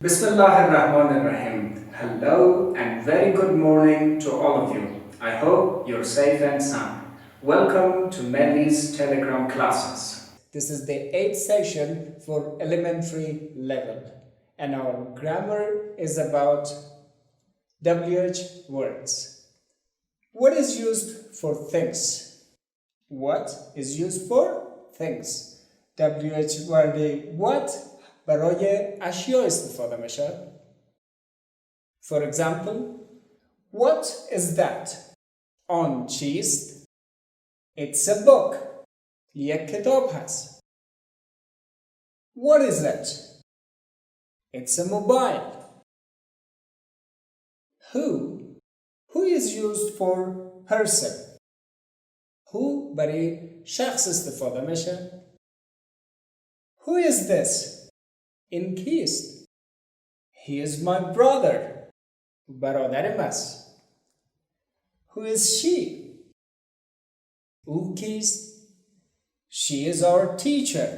Bismillahirrahmanirrahim. Hello and very good morning to all of you. I hope you're safe and sound. Welcome to Melly's Telegram classes. This is the 8th session for elementary level, and our grammar is about WH words. What is used for things? What is used for things? WH word what برای اشیا استفاده میشه. For example, what is that? آن چیست؟ It's a book. یک کتاب هست. What is it? It's a mobile. Who is used for person. Who برای شخص استفاده میشه. Who is this? این کیست؟ He is my brother. برادرم است. Who is she? او کیست؟ She is our teacher.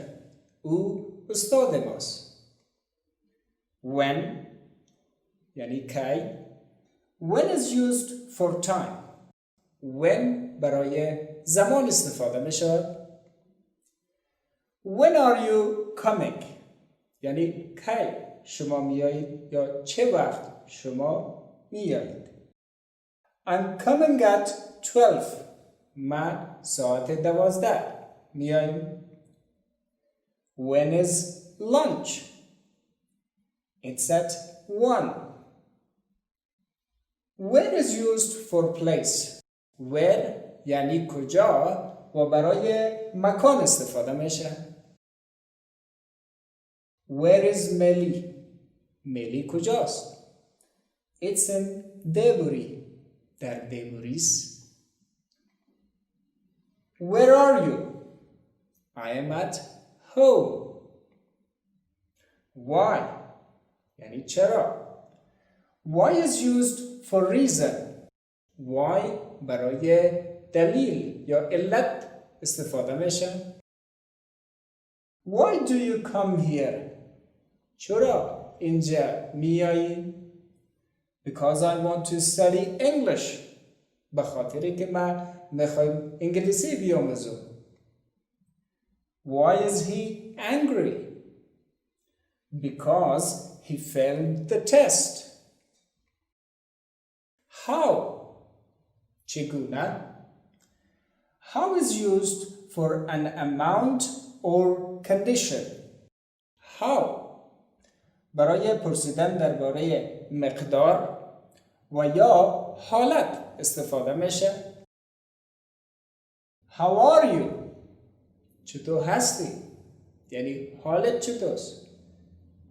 او استاد ماست. When یعنی کی. When is used for time. When برای زمان استفاده میشه. When are you coming? یعنی کی شما میایید یا چه وقت شما میایید. I'm coming at 12. من ساعت 12 میایم. When is lunch? It's at 1. Where is used for place. Where یعنی کجا و برای مکان استفاده میشه. Where is Melly? ملی کجاست؟ It's in Deburi. در دیبوریس. Where are you? I am at home. Why? یعنی چرا؟ Why is used for reason. Why برای دلیل یا علت استفاده میشه. Why do you come here? چرا اینجا میایی؟ Because I want to study English. به خاطری که من میخوایم انگلیسی بیاموزم. Why is he angry? Because he failed the test. How? چگونه؟ How is used for an amount or condition. How برای پرسیدن درباره مقدار و یا حالت استفاده میشه. How are you? چطور هستی؟ یعنی حالت چطورست؟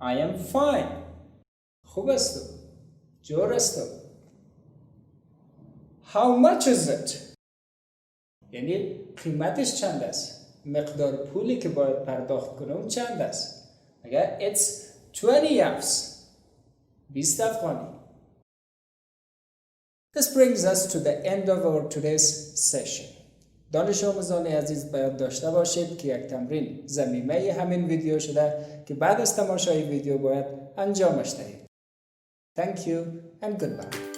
I am fine. خوب هستم. جور هستم. How much is it? یعنی قیمتش چند است؟ مقدار پولی که باید پرداخت کنم چند است؟ اگر it's 20 yafs 20 افغانی. This brings us to the end of our today's session. دانش آموزان عزیز باید داشته باشید که یک تمرین ضمیمه همین ویدیو شده که بعد از تماشای ویدیو باید انجامش دهید. Thank you and goodbye.